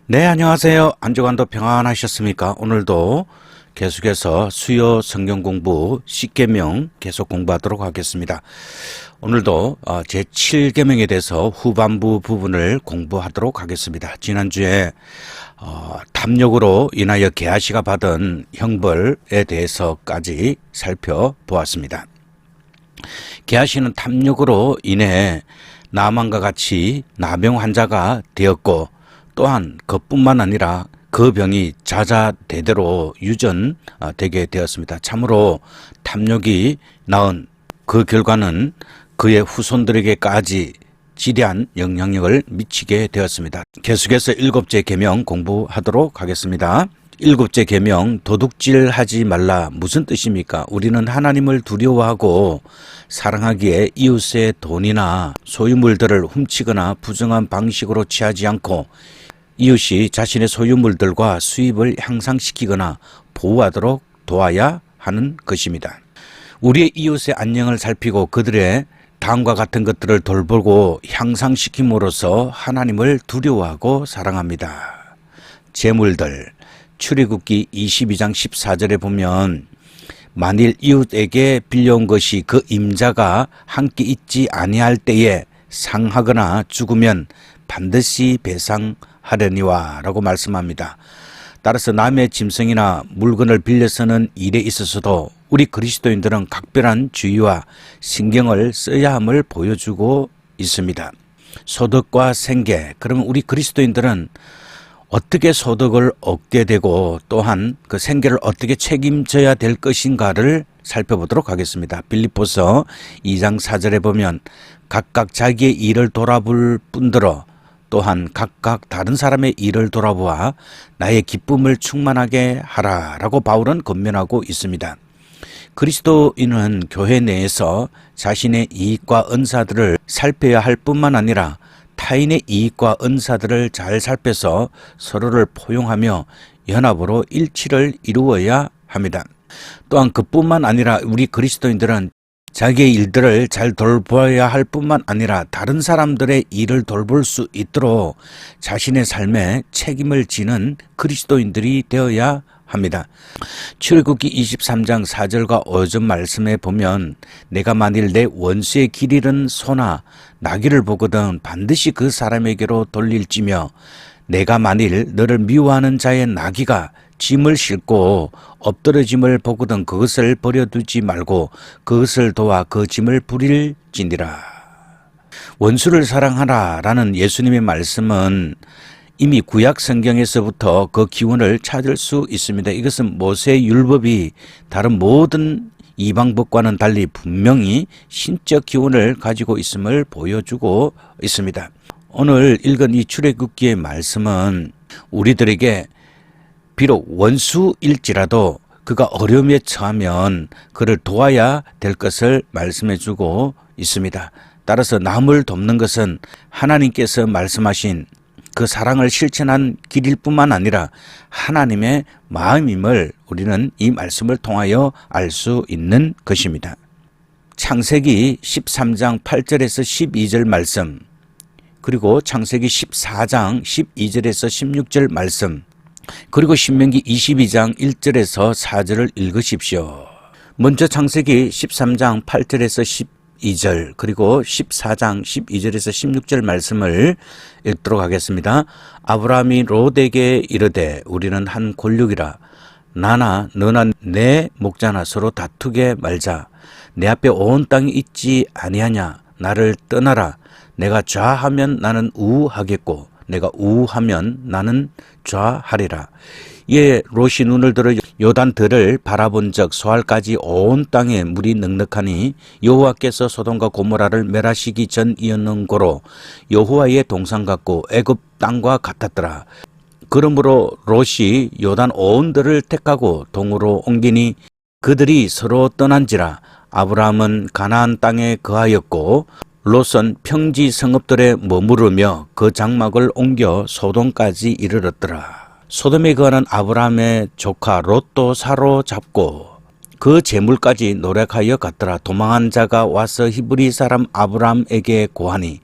네, 안녕하세요. 한 주간도 평안하셨습니까? 오늘도 계속해서 수요 성경 공부 10계명 계속 공부하도록 하겠습니다. 오늘도 제7계명에 대해서 후반부 부분을 공부하도록 하겠습니다. 지난주에 탐욕으로 인하여 게하시가 받은 형벌에 대해서까지 살펴보았습니다. 게하시는 탐욕으로 인해 나만과 같이 나병 환자가 되었고, 또한 그뿐만 아니라 그 병이 자자대대로 유전되게 되었습니다. 참으로 탐욕이 낳은 그 결과는 그의 후손들에게까지 지대한 영향력을 미치게 되었습니다. 계속해서 일곱째 계명 공부하도록 하겠습니다. 일곱째 계명, 도둑질하지 말라. 무슨 뜻입니까? 우리는 하나님을 두려워하고 사랑하기에 이웃의 돈이나 소유물들을 훔치거나 부정한 방식으로 취하지 않고 이웃이 자신의 소유물들과 수입을 향상시키거나 보호하도록 도와야 하는 것입니다. 우리의 이웃의 안녕을 살피고 그들의 다음과 같은 것들을 돌보고 향상시킴으로써 하나님을 두려워하고 사랑합니다. 재물들, 출애굽기 22장 14절에 보면 만일 이웃에게 빌려온 것이 그 임자가 함께 있지 아니할 때에 상하거나 죽으면 반드시 배상하려니와 라고 말씀합니다. 따라서 남의 짐승이나 물건을 빌려서는 일에 있어서도 우리 그리스도인들은 각별한 주의와 신경을 써야 함을 보여주고 있습니다. 소득과 생계, 그러면 우리 그리스도인들은 어떻게 소득을 얻게 되고 또한 그 생계를 어떻게 책임져야 될 것인가를 살펴보도록 하겠습니다. 빌립보서 2장 4절에 보면 각각 자기의 일을 돌아볼 뿐더러 또한 각각 다른 사람의 일을 돌아보아 나의 기쁨을 충만하게 하라라고 바울은 권면하고 있습니다. 그리스도인은 교회 내에서 자신의 이익과 은사들을 살펴야 할 뿐만 아니라 타인의 이익과 은사들을 잘 살펴서 서로를 포용하며 연합으로 일치를 이루어야 합니다. 또한 그뿐만 아니라 우리 그리스도인들은 자기의 일들을 잘 돌봐야 할 뿐만 아니라 다른 사람들의 일을 돌볼 수 있도록 자신의 삶에 책임을 지는 그리스도인들이 되어야 합니다. 출애굽기 23장 4절과 5절 말씀에 보면 내가 만일 내 원수의 길 잃은 소나 나귀를 보거든 반드시 그 사람에게로 돌릴지며 내가 만일 너를 미워하는 자의 나귀가 짐을 싣고 엎드러짐을 보거든 그것을 버려두지 말고 그것을 도와 그 짐을 부릴지니라. 원수를 사랑하라 라는 예수님의 말씀은 이미 구약 성경에서부터 그 기원을 찾을 수 있습니다. 이것은 모세의 율법이 다른 모든 이방법과는 달리 분명히 신적 기원을 가지고 있음을 보여주고 있습니다. 오늘 읽은 이 출애굽기의 말씀은 우리들에게 비록 원수일지라도 그가 어려움에 처하면 그를 도와야 될 것을 말씀해주고 있습니다. 따라서 남을 돕는 것은 하나님께서 말씀하신 그 사랑을 실천한 길일 뿐만 아니라 하나님의 마음임을 우리는 이 말씀을 통하여 알 수 있는 것입니다. 창세기 13장 8절에서 12절 말씀, 그리고 창세기 14장 12절에서 16절 말씀, 그리고 신명기 22장 1절에서 4절을 읽으십시오. 먼저 창세기 13장 8절에서 12절 그리고 14장 12절에서 16절 말씀을 읽도록 하겠습니다. 아브라함이 롯에게 이르되 우리는 한 골육이라 나나 너나 내 목자나 서로 다투게 말자. 내 앞에 온 땅이 있지 아니하냐. 나를 떠나라. 내가 좌하면 나는 우하겠고 내가 우하면 나는 좌하리라. 이에 롯이 눈을 들어 요단들을 바라본 적 소알까지 온 땅에 물이 넉넉하니 여호와께서 소돔과 고모라를 멸하시기 전이었는고로 여호와의 동산 같고 애굽 땅과 같았더라. 그러므로 롯이 요단 온 들을 택하고 동으로 옮기니 그들이 서로 떠난지라. 아브라함은 가나안 땅에 거하였고 롯은 평지 성읍들에 머무르며 그 장막을 옮겨 소돔까지 이르렀더라. 소돔에 거하는 아브라함의 조카 롯도 사로잡고 그 재물까지 노력하여 갔더라. 도망한 자가 와서 히브리 사람 아브라함에게 고하니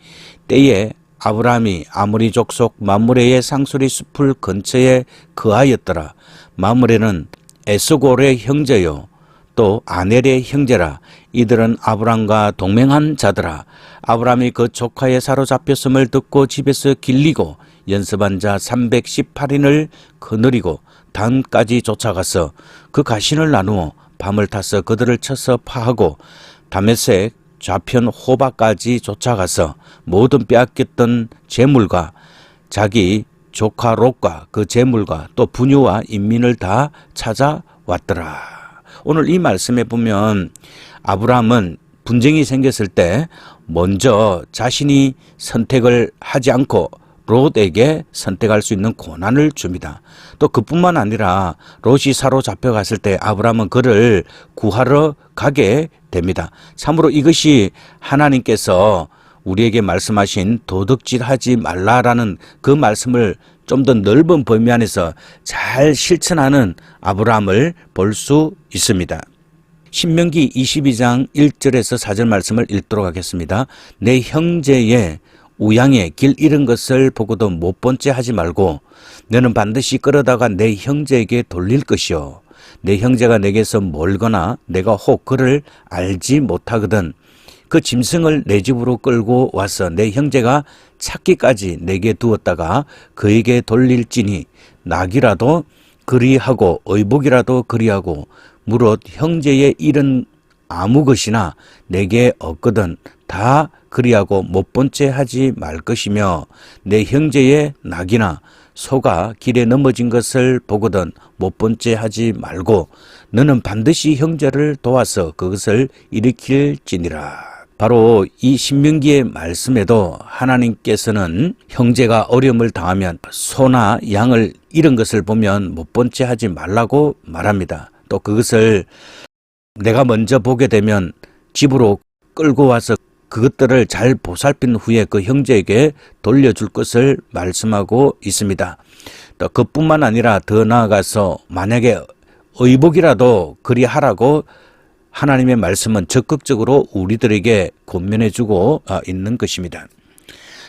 때에 아브라함이 아모리 족속 마므레의 상수리 숲을 근처에 거하였더라. 마므레는 에스골의 형제요 또 아넬의 형제라. 이들은 아브람과 동맹한 자더라. 아브람이 그 조카의 사로잡혔음을 듣고 집에서 길리고 연습한 자 318인을 거느리고 단까지 쫓아가서 그 가신을 나누어 밤을 타서 그들을 쳐서 파하고 다메섹 좌편 호바까지 쫓아가서 모든 빼앗겼던 재물과 자기 조카 롯과 그 재물과 또 부녀와 인민을 다 찾아왔더라. 오늘 이 말씀에 보면 아브라함은 분쟁이 생겼을 때 먼저 자신이 선택을 하지 않고 롯에게 선택할 수 있는 고난을 줍니다. 또 그뿐만 아니라 롯이 사로잡혀갔을 때 아브라함은 그를 구하러 가게 됩니다. 참으로 이것이 하나님께서 우리에게 말씀하신 도둑질하지 말라라는 그 말씀을 좀 더 넓은 범위 안에서 잘 실천하는 아브라함을 볼 수 있습니다. 신명기 22장 1절에서 4절 말씀을 읽도록 하겠습니다. 내 형제의 우양에 길 잃은 것을 보고도 못 본 채 하지 말고 너는 반드시 끌어다가 내 형제에게 돌릴 것이요 내 형제가 내게서 멀거나 내가 혹 그를 알지 못하거든 그 짐승을 내 집으로 끌고 와서 내 형제가 찾기까지 내게 두었다가 그에게 돌릴지니 낙이라도 그리하고 의복이라도 그리하고 무릇 형제의 잃은 아무 것이나 내게 없거든 다 그리하고 못 본 채 하지 말 것이며 내 형제의 낙이나 소가 길에 넘어진 것을 보거든 못 본 채 하지 말고 너는 반드시 형제를 도와서 그것을 일으킬지니라. 바로 이 신명기의 말씀에도 하나님께서는 형제가 어려움을 당하면 소나 양을 잃은 것을 보면 못 본 채 하지 말라고 말합니다. 또 그것을 내가 먼저 보게 되면 집으로 끌고 와서 그것들을 잘 보살핀 후에 그 형제에게 돌려줄 것을 말씀하고 있습니다. 또 그뿐만 아니라 더 나아가서 만약에 의복이라도 그리하라고 하나님의 말씀은 적극적으로 우리들에게 권면해주고 있는 것입니다.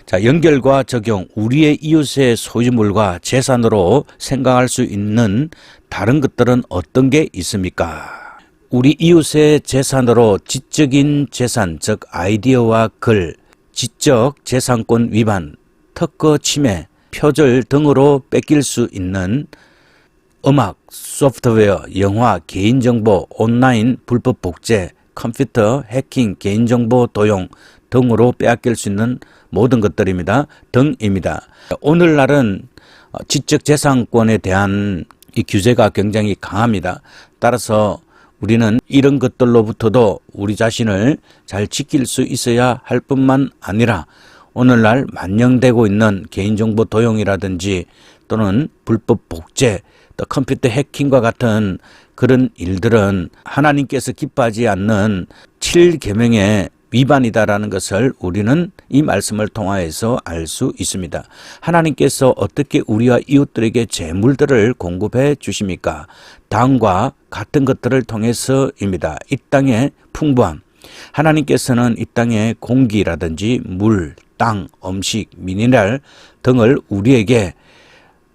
자, 연결과 적용, 우리의 이웃의 소유물과 재산으로 생각할 수 있는 다른 것들은 어떤 게 있습니까? 우리 이웃의 재산으로 지적인 재산, 즉 아이디어와 글, 지적 재산권 위반, 특허 침해, 표절 등으로 뺏길 수 있는 음악, 소프트웨어, 영화, 개인정보, 온라인 불법 복제, 컴퓨터, 해킹, 개인정보 도용 등으로 빼앗길 수 있는 모든 것들입니다. 등입니다. 오늘날은 지적재산권에 대한 이 규제가 굉장히 강합니다. 따라서 우리는 이런 것들로부터도 우리 자신을 잘 지킬 수 있어야 할 뿐만 아니라 오늘날 만연되고 있는 개인정보 도용이라든지 또는 불법 복제, 또 컴퓨터 해킹과 같은 그런 일들은 하나님께서 기뻐하지 않는 7계명의 위반이다라는 것을 우리는 이 말씀을 통하여서 알 수 있습니다. 하나님께서 어떻게 우리와 이웃들에게 재물들을 공급해 주십니까? 땅과 같은 것들을 통해서입니다. 이 땅의 풍부함. 하나님께서는 이 땅의 공기라든지 물, 땅, 음식, 미네랄 등을 우리에게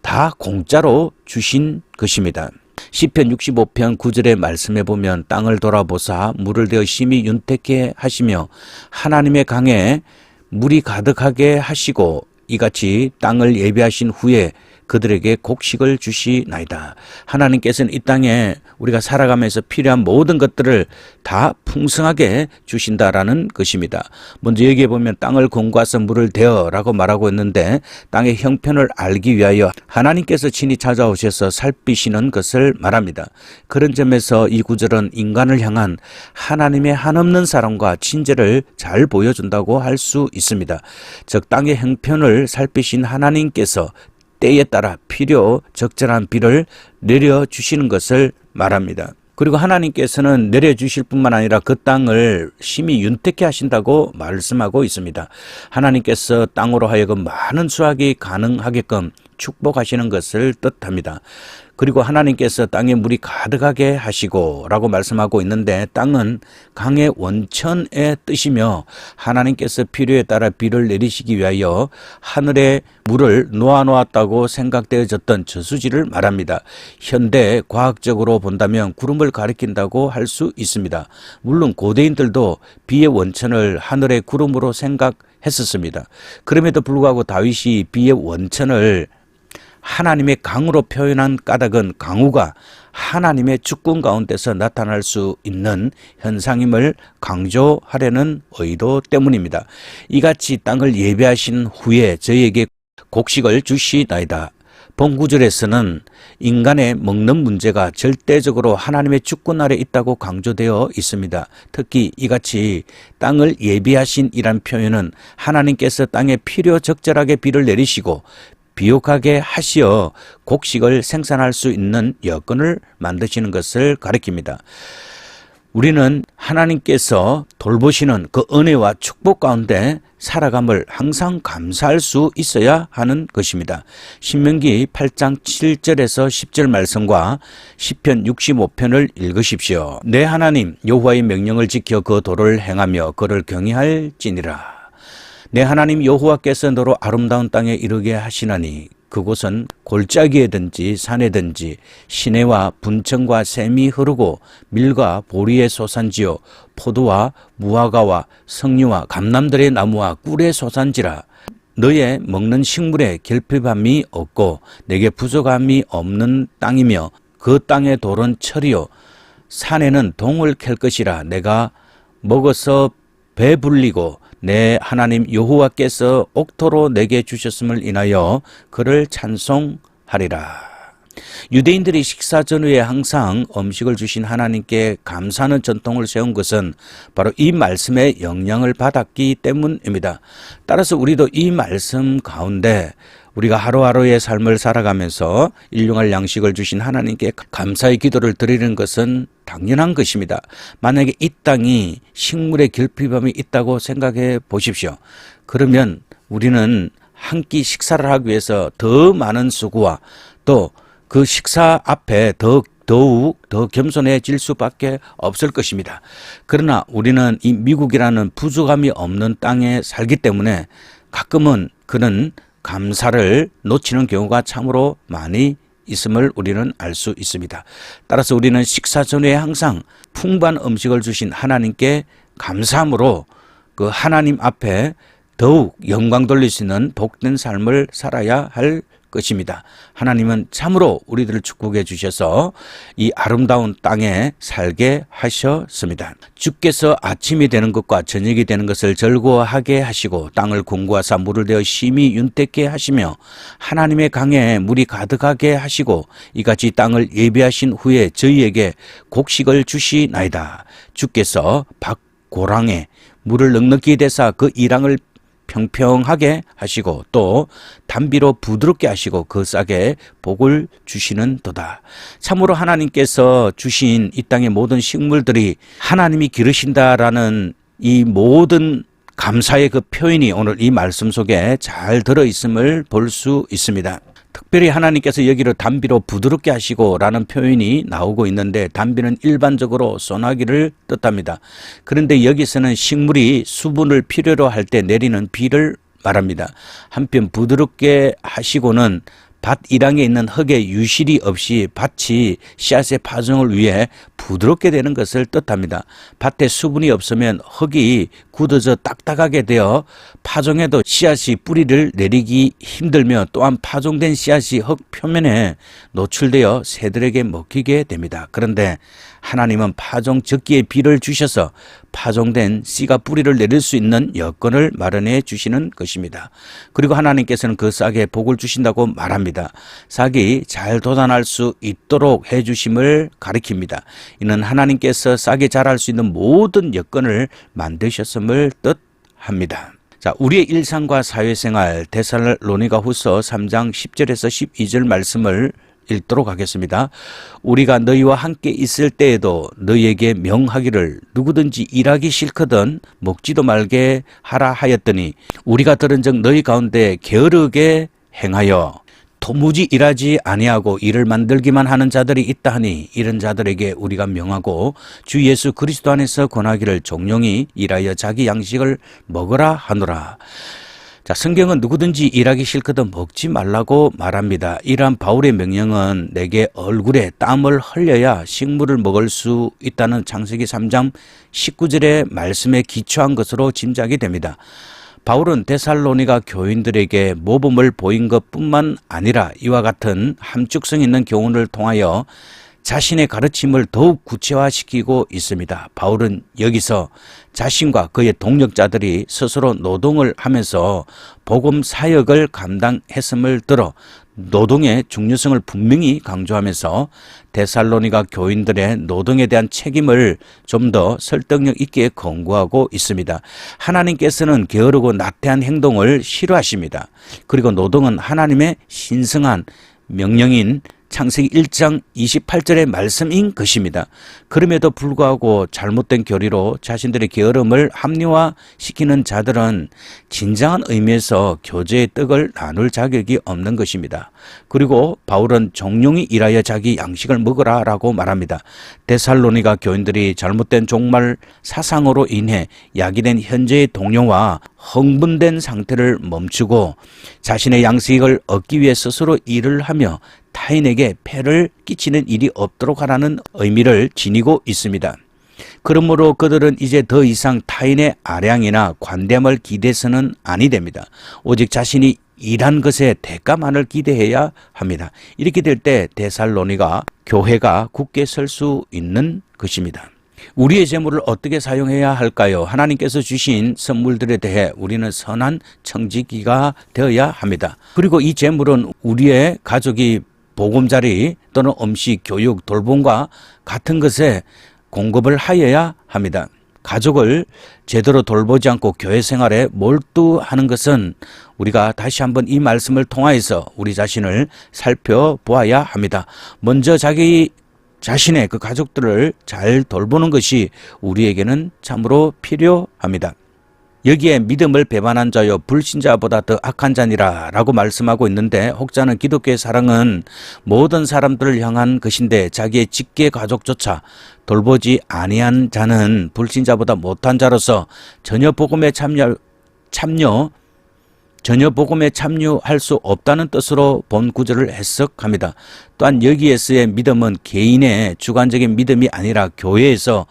다 공짜로 주신 것입니다. 시편 65편 9절의 말씀에 보면 땅을 돌아보사 물을 대어 심히 윤택케 하시며 하나님의 강에 물이 가득하게 하시고 이같이 땅을 예비하신 후에 그들에게 곡식을 주시나이다. 하나님께서는 이 땅에 우리가 살아가면서 필요한 모든 것들을 다 풍성하게 주신다라는 것입니다. 먼저 여기에 보면 땅을 공고하서 물을 대어라고 말하고 있는데 땅의 형편을 알기 위하여 하나님께서 친히 찾아오셔서 살피시는 것을 말합니다. 그런 점에서 이 구절은 인간을 향한 하나님의 한없는 사랑과 친절을 잘 보여준다고 할 수 있습니다. 즉 땅의 형편을 살피신 하나님께서 때에 따라 필요 적절한 비를 내려주시는 것을 말합니다. 그리고 하나님께서는 내려주실 뿐만 아니라 그 땅을 심히 윤택케 하신다고 말씀하고 있습니다. 하나님께서 땅으로 하여금 많은 수확이 가능하게끔 축복하시는 것을 뜻합니다. 그리고 하나님께서 땅에 물이 가득하게 하시고 라고 말씀하고 있는데, 땅은 강의 원천의 뜻이며 하나님께서 필요에 따라 비를 내리시기 위하여 하늘에 물을 놓아놓았다고 생각되어졌던 저수지를 말합니다. 현대 과학적으로 본다면 구름을 가리킨다고 할 수 있습니다. 물론 고대인들도 비의 원천을 하늘의 구름으로 생각했었습니다. 그럼에도 불구하고 다윗이 비의 원천을 하나님의 강으로 표현한 까닭은 강우가 하나님의 주권 가운데서 나타날 수 있는 현상임을 강조하려는 의도 때문입니다. 이같이 땅을 예비하신 후에 저희에게 곡식을 주시나이다. 본구절에서는 인간의 먹는 문제가 절대적으로 하나님의 주권 아래 있다고 강조되어 있습니다. 특히 이같이 땅을 예비하신 이란 표현은 하나님께서 땅에 필요적절하게 비를 내리시고 비옥하게 하시어 곡식을 생산할 수 있는 여건을 만드시는 것을 가리킵니다. 우리는 하나님께서 돌보시는 그 은혜와 축복 가운데 살아감을 항상 감사할 수 있어야 하는 것입니다. 신명기 8장 7절에서 10절 말씀과 시편 65편을 읽으십시오. 내 하나님 여호와의 명령을 지켜 그 도를 행하며 그를 경외할지니라. 내 하나님 여호와께서 너로 아름다운 땅에 이르게 하시나니 그곳은 골짜기에든지 산에든지 시내와 분천과 샘이 흐르고 밀과 보리의 소산지요 포도와 무화과와 석류와 감람들의 나무와 꿀의 소산지라. 너의 먹는 식물에 결핍함이 없고 내게 부족함이 없는 땅이며 그 땅의 돌은 철이요 산에는 동을 캘 것이라. 내가 먹어서 배불리고 내 하나님 여호와께서 옥토로 내게 주셨음을 인하여 그를 찬송하리라. 유대인들이 식사 전후에 항상 음식을 주신 하나님께 감사하는 전통을 세운 것은 바로 이 말씀의 영향을 받았기 때문입니다. 따라서 우리도 이 말씀 가운데 우리가 하루하루의 삶을 살아가면서 일용할 양식을 주신 하나님께 감사의 기도를 드리는 것은 당연한 것입니다. 만약에 이 땅이 식물의 결핍함이 있다고 생각해 보십시오. 그러면 우리는 한 끼 식사를 하기 위해서 더 많은 수고와 또 그 식사 앞에 더욱 더 겸손해질 수밖에 없을 것입니다. 그러나 우리는 이 미국이라는 부족함이 없는 땅에 살기 때문에 가끔은 그런 감사를 놓치는 경우가 참으로 많이 있음을 우리는 알 수 있습니다. 따라서 우리는 식사 전에 항상 풍부한 음식을 주신 하나님께 감사함으로 그 하나님 앞에 더욱 영광 돌릴 수 있는 복된 삶을 살아야 할 것입니다. 하나님은 참으로 우리들을 축복해 주셔서 이 아름다운 땅에 살게 하셨습니다. 주께서 아침이 되는 것과 저녁이 되는 것을 즐거워하게 하시고 땅을 공구하사 물을 대어 심히 윤택게 하시며 하나님의 강에 물이 가득하게 하시고 이같이 땅을 예비하신 후에 저희에게 곡식을 주시나이다. 주께서 박고랑에 물을 넉넉히 대사 그 이랑을 평평하게 하시고 또 단비로 부드럽게 하시고 그 싹에 복을 주시는 도다. 참으로 하나님께서 주신 이 땅의 모든 식물들이 하나님이 기르신다라는 이 모든 감사의 그 표현이 오늘 이 말씀 속에 잘 들어있음을 볼 수 있습니다. 특별히 하나님께서 여기를 단비로 부드럽게 하시고 라는 표현이 나오고 있는데 단비는 일반적으로 소나기를 뜻합니다. 그런데 여기서는 식물이 수분을 필요로 할 때 내리는 비를 말합니다. 한편 부드럽게 하시고는 밭 이랑에 있는 흙에 유실이 없이 밭이 씨앗의 파종을 위해 부드럽게 되는 것을 뜻합니다. 밭에 수분이 없으면 흙이 굳어져 딱딱하게 되어 파종에도 씨앗이 뿌리를 내리기 힘들며 또한 파종된 씨앗이 흙 표면에 노출되어 새들에게 먹히게 됩니다. 그런데 하나님은 파종 적기에 비를 주셔서 파종된 씨가 뿌리를 내릴 수 있는 여건을 마련해 주시는 것입니다. 그리고 하나님께서는 그 싹에 복을 주신다고 말합니다. 싹이 잘 돋아날 수 있도록 해 주심을 가리킵니다. 이는 하나님께서 싹이 자랄 수 있는 모든 여건을 만드셨음을 뜻합니다. 자, 우리의 일상과 사회생활 데살로니가후서 3장 10절에서 12절 말씀을 읽도록 하겠습니다. 우리가 너희와 함께 있을 때에도 너희에게 명하기를 누구든지 일하기 싫거든 먹지도 말게 하라 하였더니 우리가 들은즉 너희 가운데 게으르게 행하여 도무지 일하지 아니하고 일을 만들기만 하는 자들이 있다 하니 이런 자들에게 우리가 명하고 주 예수 그리스도 안에서 권하기를 종용이 일하여 자기 양식을 먹으라 하노라. 자, 성경은 누구든지 일하기 싫거든 먹지 말라고 말합니다. 이러한 바울의 명령은 내게 얼굴에 땀을 흘려야 식물을 먹을 수 있다는 창세기 3장 19절의 말씀에 기초한 것으로 짐작이 됩니다. 바울은 데살로니가 교인들에게 모범을 보인 것뿐만 아니라 이와 같은 함축성 있는 교훈을 통하여 자신의 가르침을 더욱 구체화시키고 있습니다. 바울은 여기서 자신과 그의 동력자들이 스스로 노동을 하면서 복음 사역을 감당했음을 들어 노동의 중요성을 분명히 강조하면서 데살로니가 교인들의 노동에 대한 책임을 좀 더 설득력 있게 권고하고 있습니다. 하나님께서는 게으르고 나태한 행동을 싫어하십니다. 그리고 노동은 하나님의 신성한 명령인 창세기 1장 28절의 말씀인 것입니다. 그럼에도 불구하고 잘못된 교리로 자신들의 게으름을 합리화시키는 자들은 진정한 의미에서 교제의 떡을 나눌 자격이 없는 것입니다. 그리고 바울은 종용이 일하여 자기 양식을 먹으라 라고 말합니다. 데살로니가 교인들이 잘못된 종말 사상으로 인해 야기된 현재의 동요와 흥분된 상태를 멈추고 자신의 양식을 얻기 위해 스스로 일을 하며 타인에게 폐를 끼치는 일이 없도록 하라는 의미를 지니고 있습니다. 그러므로 그들은 이제 더 이상 타인의 아량이나 관대함을 기대해서는 아니 됩니다. 오직 자신이 일한 것에 대가만을 기대해야 합니다. 이렇게 될 때 데살로니가 교회가 굳게 설 수 있는 것입니다. 우리의 재물을 어떻게 사용해야 할까요? 하나님께서 주신 선물들에 대해 우리는 선한 청지기가 되어야 합니다. 그리고 이 재물은 우리의 가족이 보금자리 또는 음식, 교육, 돌봄과 같은 것에 공급을 하여야 합니다. 가족을 제대로 돌보지 않고 교회 생활에 몰두하는 것은 우리가 다시 한번 이 말씀을 통하여서 우리 자신을 살펴보아야 합니다. 먼저 자기 자신의 그 가족들을 잘 돌보는 것이 우리에게는 참으로 필요합니다. 여기에 믿음을 배반한 자여 불신자보다 더 악한 자니라 라고 말씀하고 있는데, 혹자는 기독교의 사랑은 모든 사람들을 향한 것인데 자기의 직계 가족조차 돌보지 아니한 자는 불신자보다 못한 자로서 전혀 복음에 참여할 수 없다는 뜻으로 본 구절을 해석합니다. 또한 여기에서의 믿음은 개인의 주관적인 믿음이 아니라 교회에서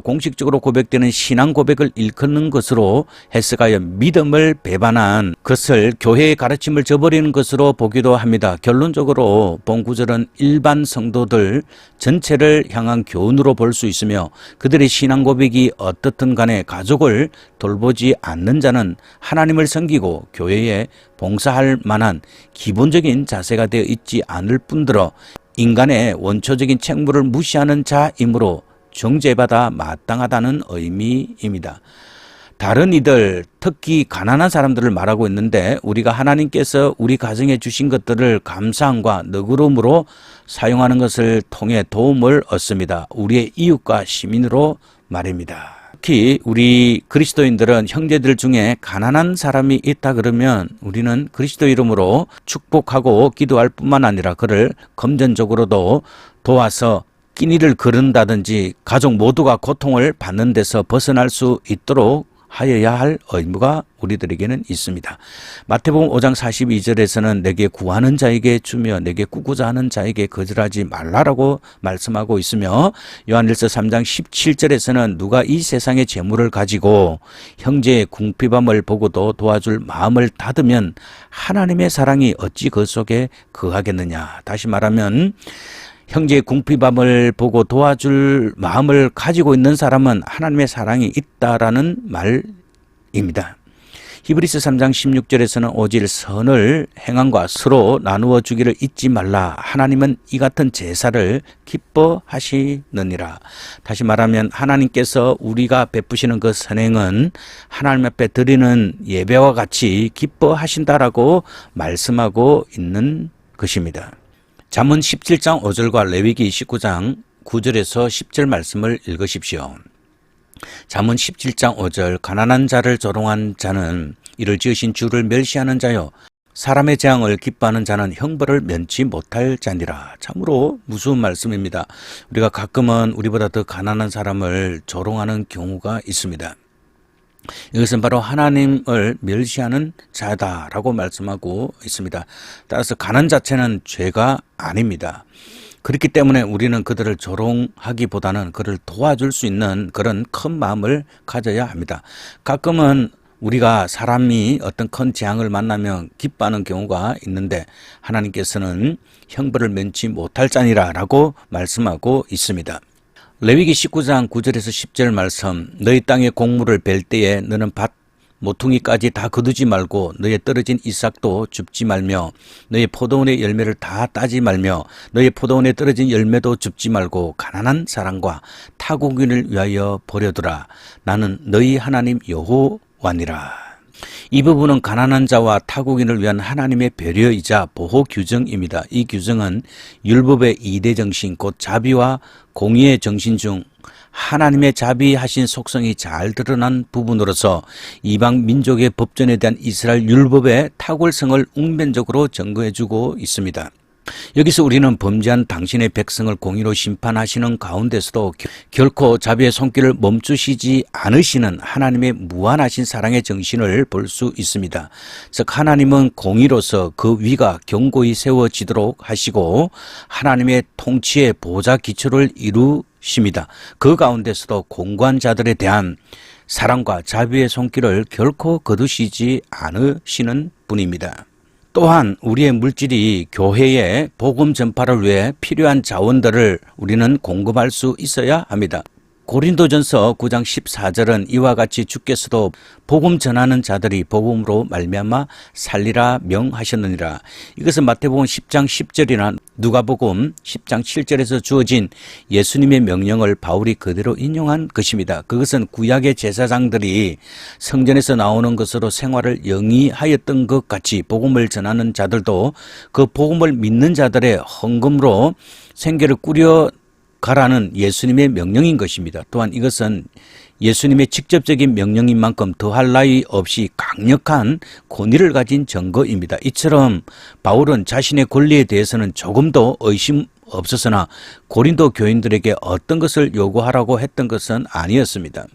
공식적으로 고백되는 신앙 고백을 일컫는 것으로 해석하여 믿음을 배반한 것을 교회의 가르침을 저버리는 것으로 보기도 합니다. 결론적으로 본 구절은 일반 성도들 전체를 향한 교훈으로 볼 수 있으며, 그들의 신앙 고백이 어떻든 간에 가족을 돌보지 않는 자는 하나님을 섬기고 교회에 봉사할 만한 기본적인 자세가 되어 있지 않을 뿐더러 인간의 원초적인 책무를 무시하는 자이므로 정죄받아 마땅하다는 의미입니다. 다른 이들, 특히 가난한 사람들을 말하고 있는데, 우리가 하나님께서 우리 가정에 주신 것들을 감사함과 너그러움으로 사용하는 것을 통해 도움을 얻습니다. 우리의 이웃과 시민으로 말입니다. 특히 우리 그리스도인들은 형제들 중에 가난한 사람이 있다 그러면 우리는 그리스도 이름으로 축복하고 기도할 뿐만 아니라 그를 금전적으로도 도와서 끼니를 거른다든지 가족 모두가 고통을 받는 데서 벗어날 수 있도록 하여야 할 의무가 우리들에게는 있습니다. 마태복음 5장 42절에서는 내게 구하는 자에게 주며 내게 꾸고자 하는 자에게 거절하지 말라라고 말씀하고 있으며, 요한일서 3장 17절에서는 누가 이 세상의 재물을 가지고 형제의 궁핍함을 보고도 도와줄 마음을 닫으면 하나님의 사랑이 어찌 그 속에 거하겠느냐. 다시 말하면 형제의 궁핍함을 보고 도와줄 마음을 가지고 있는 사람은 하나님의 사랑이 있다라는 말입니다. 히브리서 3장 16절에서는 오직 선을 행함과 서로 나누어 주기를 잊지 말라. 하나님은 이 같은 제사를 기뻐하시느니라. 다시 말하면 하나님께서 우리가 베푸시는 그 선행은 하나님 앞에 드리는 예배와 같이 기뻐하신다라고 말씀하고 있는 것입니다. 잠언 17장 5절과 레위기 19장 9절에서 10절 말씀을 읽으십시오. 잠언 17장 5절 가난한 자를 조롱한 자는 이를 지으신 주를 멸시하는 자요, 사람의 재앙을 기뻐하는 자는 형벌을 면치 못할 자니라. 참으로 무서운 말씀입니다. 우리가 가끔은 우리보다 더 가난한 사람을 조롱하는 경우가 있습니다. 이것은 바로 하나님을 멸시하는 자다라고 말씀하고 있습니다. 따라서 가난 자체는 죄가 아닙니다. 그렇기 때문에 우리는 그들을 조롱하기보다는 그를 도와줄 수 있는 그런 큰 마음을 가져야 합니다. 가끔은 우리가 사람이 어떤 큰 재앙을 만나면 기뻐하는 경우가 있는데 하나님께서는 형벌을 면치 못할 자니라 라고 말씀하고 있습니다. 레위기 19장 9절에서 10절 말씀, 너희 땅의 곡물을 벨 때에 너는 밭 모퉁이까지 다 거두지 말고 너의 떨어진 이삭도 줍지 말며 너의 포도원의 열매를 다 따지 말며 너의 포도원에 떨어진 열매도 줍지 말고 가난한 사람과 타국인을 위하여 버려두라. 나는 너희 하나님 여호와니라. 이 부분은 가난한 자와 타국인을 위한 하나님의 배려이자 보호 규정입니다. 이 규정은 율법의 2대 정신, 곧 자비와 공의의 정신 중 하나님의 자비하신 속성이 잘 드러난 부분으로서 이방 민족의 법전에 대한 이스라엘 율법의 탁월성을 웅변적으로 증거해주고 있습니다. 여기서 우리는 범죄한 당신의 백성을 공의로 심판하시는 가운데서도 결코 자비의 손길을 멈추시지 않으시는 하나님의 무한하신 사랑의 정신을 볼 수 있습니다. 즉 하나님은 공의로서 그 위가 견고히 세워지도록 하시고 하나님의 통치의 보좌 기초를 이루십니다. 그 가운데서도 공고한 자들에 대한 사랑과 자비의 손길을 결코 거두시지 않으시는 분입니다. 또한 우리의 물질이 교회의 복음 전파를 위해 필요한 자원들을 우리는 공급할 수 있어야 합니다. 고린도전서 9장 14절은 이와 같이 주께서도 복음 전하는 자들이 복음으로 말미암아 살리라 명하셨느니라. 이것은 마태복음 10장 10절이나 누가복음 10장 7절에서 주어진 예수님의 명령을 바울이 그대로 인용한 것입니다. 그것은 구약의 제사장들이 성전에서 나오는 것으로 생활을 영위하였던 것 같이 복음을 전하는 자들도 그 복음을 믿는 자들의 헌금으로 생계를 꾸려 가라는 예수님의 명령인 것입니다. 또한 이것은 예수님의 직접적인 명령인 만큼 더할 나위 없이 강력한 권위를 가진 증거입니다. 이처럼 바울은 자신의 권리에 대해서는 조금도 의심 없었으나 고린도 교인들에게 어떤 것을 요구하라고 했던 것은 아니었습니다.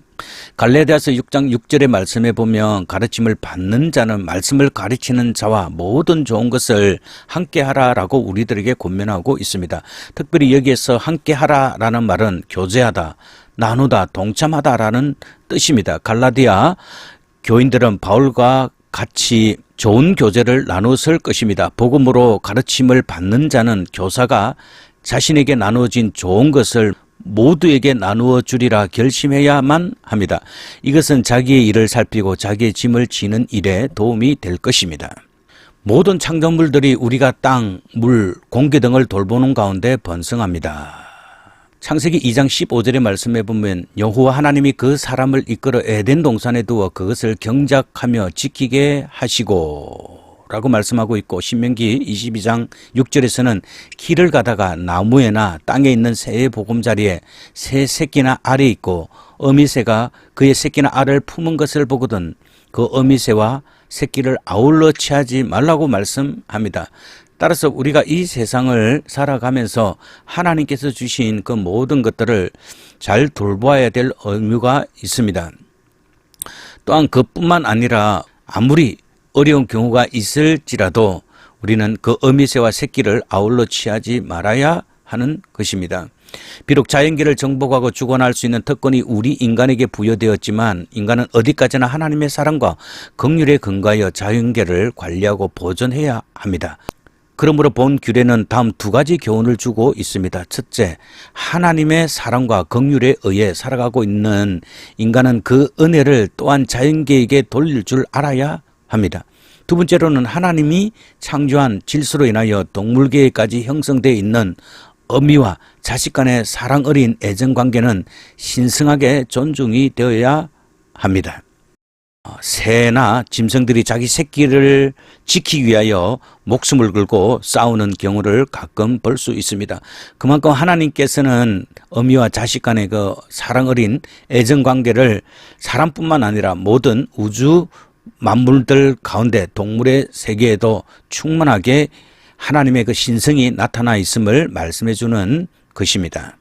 갈라디아서 6장 6절의 말씀에 보면 가르침을 받는 자는 말씀을 가르치는 자와 모든 좋은 것을 함께하라라고 우리들에게 권면하고 있습니다. 특별히 여기에서 함께하라라는 말은 교제하다, 나누다, 동참하다라는 뜻입니다. 갈라디아 교인들은 바울과 같이 좋은 교제를 나누었을 것입니다. 복음으로 가르침을 받는 자는 교사가 자신에게 나누어진 좋은 것을 모두에게 나누어 주리라 결심해야만 합니다. 이것은 자기의 일을 살피고 자기의 짐을 지는 일에 도움이 될 것입니다. 모든 창조물들이 우리가 땅, 물, 공기 등을 돌보는 가운데 번성합니다. 창세기 2장 15절의 말씀에 보면 여호와 하나님이 그 사람을 이끌어 에덴 동산에 두어 그것을 경작하며 지키게 하시고 라고 말씀하고 있고, 신명기 22장 6절에서는 길을 가다가 나무에나 땅에 있는 새의 보금자리에 새 새끼나 알이 있고 어미새가 그의 새끼나 알을 품은 것을 보거든 그 어미새와 새끼를 아울러 취하지 말라고 말씀합니다. 따라서 우리가 이 세상을 살아가면서 하나님께서 주신 그 모든 것들을 잘 돌보아야 될 의무가 있습니다. 또한 그뿐만 아니라 아무리 어려운 경우가 있을지라도 우리는 그 어미새와 새끼를 아울러 취하지 말아야 하는 것입니다. 비록 자연계를 정복하고 주관할 수 있는 특권이 우리 인간에게 부여되었지만 인간은 어디까지나 하나님의 사랑과 긍휼에 근거하여 자연계를 관리하고 보존해야 합니다. 그러므로 본 규례는 다음 두 가지 교훈을 주고 있습니다. 첫째, 하나님의 사랑과 긍휼에 의해 살아가고 있는 인간은 그 은혜를 또한 자연계에게 돌릴 줄 알아야 합니다. 두 번째로는 하나님이 창조한 질서로 인하여 동물계까지 형성되어 있는 어미와 자식 간의 사랑 어린 애정관계는 신성하게 존중이 되어야 합니다. 새나 짐승들이 자기 새끼를 지키기 위하여 목숨을 걸고 싸우는 경우를 가끔 볼 수 있습니다. 그만큼 하나님께서는 어미와 자식 간의 그 사랑 어린 애정관계를 사람뿐만 아니라 모든 우주 만물들 가운데 동물의 세계에도 충만하게 하나님의 그 신성이 나타나 있음을 말씀해 주는 것입니다.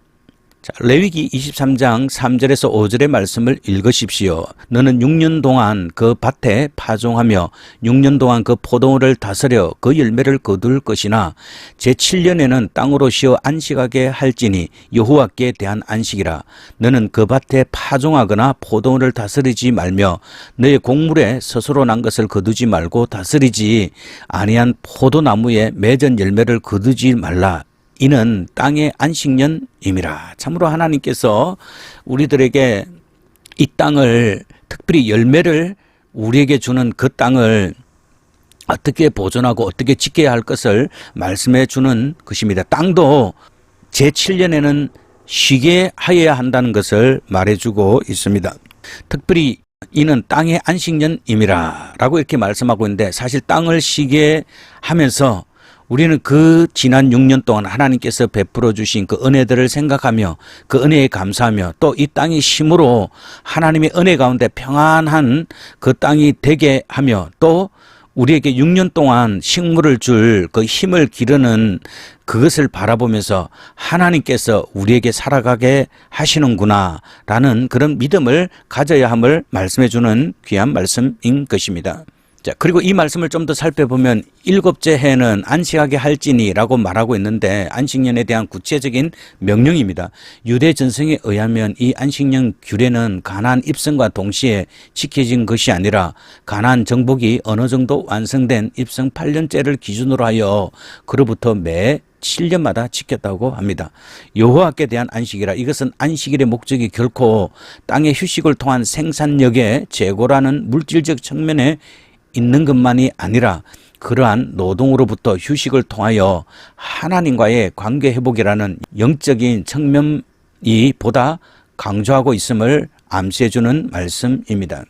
자, 레위기 23장 3절에서 5절의 말씀을 읽으십시오. 너는 6년 동안 그 밭에 파종하며 6년 동안 그 포도원을 다스려 그 열매를 거둘 것이나 제7년에는 땅으로 쉬어 안식하게 할지니 여호와께 대한 안식이라. 너는 그 밭에 파종하거나 포도원을 다스리지 말며 너의 곡물에 스스로 난 것을 거두지 말고 다스리지 아니한 포도나무에 맺은 열매를 거두지 말라. 이는 땅의 안식년임이라. 참으로 하나님께서 우리들에게 이 땅을, 특별히 열매를 우리에게 주는 그 땅을 어떻게 보존하고 어떻게 지켜야 할 것을 말씀해 주는 것입니다. 땅도 제7년에는 쉬게 하여야 한다는 것을 말해주고 있습니다. 특별히 이는 땅의 안식년임이라 라고 이렇게 말씀하고 있는데, 사실 땅을 쉬게 하면서 우리는 그 지난 6년 동안 하나님께서 베풀어 주신 그 은혜들을 생각하며 그 은혜에 감사하며 또 이 땅이 힘으로 하나님의 은혜 가운데 평안한 그 땅이 되게 하며 또 우리에게 6년 동안 식물을 줄 그 힘을 기르는 그것을 바라보면서 하나님께서 우리에게 살아가게 하시는구나 라는 그런 믿음을 가져야 함을 말씀해 주는 귀한 말씀인 것입니다. 자, 그리고 이 말씀을 좀 더 살펴보면 7째 해는 안식하게 할지니라고 말하고 있는데, 안식년에 대한 구체적인 명령입니다. 유대 전성에 의하면 이 안식년 규례는 가나안 입성과 동시에 지켜진 것이 아니라 가나안 정복이 어느 정도 완성된 입성 8년째를 기준으로 하여 그로부터 매 7년마다 지켰다고 합니다. 여호와께 대한 안식이라. 이것은 안식일의 목적이 결코 땅의 휴식을 통한 생산력의 제고라는 물질적 측면에 있는 것만이 아니라 그러한 노동으로부터 휴식을 통하여 하나님과의 관계 회복이라는 영적인 측면이 보다 강조하고 있음을 암시해주는 말씀입니다.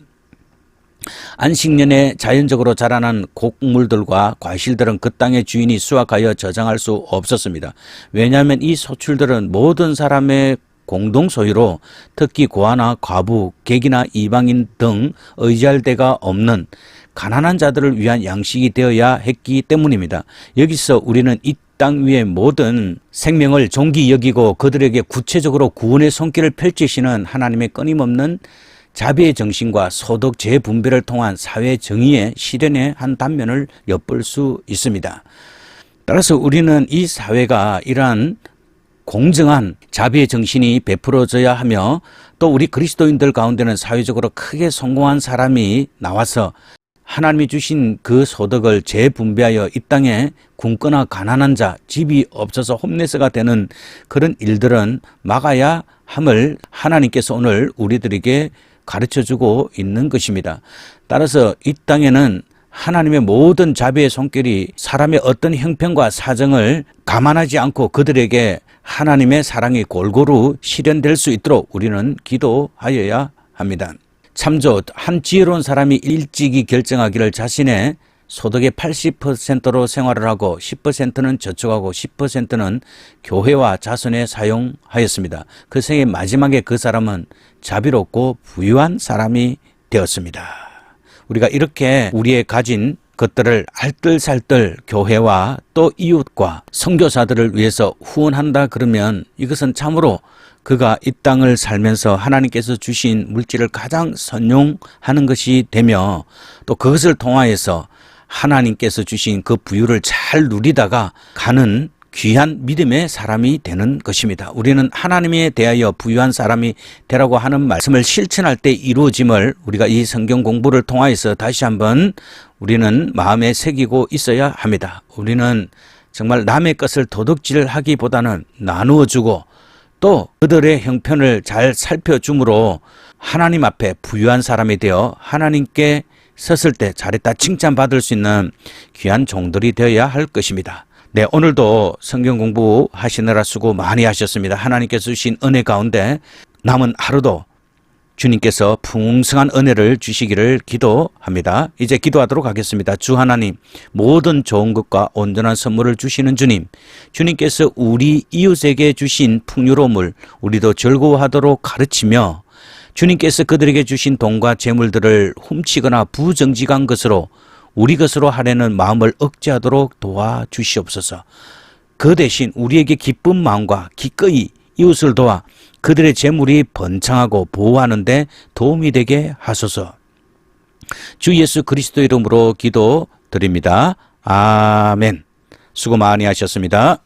안식년에 자연적으로 자라난 곡물들과 과실들은 그 땅의 주인이 수확하여 저장할 수 없었습니다. 왜냐하면 이 소출들은 모든 사람의 공동 소유로 특히 고아나 과부, 객이나 이방인 등 의지할 데가 없는 가난한 자들을 위한 양식이 되어야 했기 때문입니다. 여기서 우리는 이 땅 위의 모든 생명을 존귀 여기고 그들에게 구체적으로 구원의 손길을 펼치시는 하나님의 끊임없는 자비의 정신과 소득 재분배를 통한 사회 정의의 실현의 한 단면을 엿볼 수 있습니다. 따라서 우리는 이 사회가 이러한 공정한 자비의 정신이 베풀어져야 하며 또 우리 그리스도인들 가운데는 사회적으로 크게 성공한 사람이 나와서 하나님이 주신 그 소득을 재분배하여 이 땅에 굶거나 가난한 자, 집이 없어서 홈레스가 되는 그런 일들은 막아야 함을 하나님께서 오늘 우리들에게 가르쳐주고 있는 것입니다. 따라서 이 땅에는 하나님의 모든 자비의 손길이 사람의 어떤 형편과 사정을 감안하지 않고 그들에게 하나님의 사랑이 골고루 실현될 수 있도록 우리는 기도하여야 합니다. 참조, 한 지혜로운 사람이 일찍이 결정하기를 자신의 소득의 80%로 생활을 하고 10%는 저축하고 10%는 교회와 자선에 사용하였습니다. 그 생의 마지막에 그 사람은 자비롭고 부유한 사람이 되었습니다. 우리가 이렇게 우리의 가진 것들을 알뜰살뜰 교회와 또 이웃과 선교사들을 위해서 후원한다 그러면 이것은 참으로 그가 이 땅을 살면서 하나님께서 주신 물질을 가장 선용하는 것이 되며 또 그것을 통하여서 하나님께서 주신 그 부유를 잘 누리다가 가는 귀한 믿음의 사람이 되는 것입니다. 우리는 하나님에 대하여 부유한 사람이 되라고 하는 말씀을 실천할 때 이루어짐을 우리가 이 성경 공부를 통하여서 다시 한번 우리는 마음에 새기고 있어야 합니다. 우리는 정말 남의 것을 도둑질하기보다는 나누어 주고 또 그들의 형편을 잘 살펴줌으로 하나님 앞에 부유한 사람이 되어 하나님께 섰을 때 잘했다 칭찬받을 수 있는 귀한 종들이 되어야 할 것입니다. 네, 오늘도 성경 공부하시느라 수고 많이 하셨습니다. 하나님께서 주신 은혜 가운데 남은 하루도 주님께서 풍성한 은혜를 주시기를 기도합니다. 이제 기도하도록 하겠습니다. 주 하나님, 모든 좋은 것과 온전한 선물을 주시는 주님, 주님께서 우리 이웃에게 주신 풍요로움을 우리도 즐거워하도록 가르치며 주님께서 그들에게 주신 돈과 재물들을 훔치거나 부정직한 것으로 우리 것으로 하려는 마음을 억제하도록 도와주시옵소서. 그 대신 우리에게 기쁜 마음과 기꺼이 이웃을 도와 그들의 재물이 번창하고 보호하는 데 도움이 되게 하소서. 주 예수 그리스도 이름으로 기도드립니다. 아멘. 수고 많이 하셨습니다.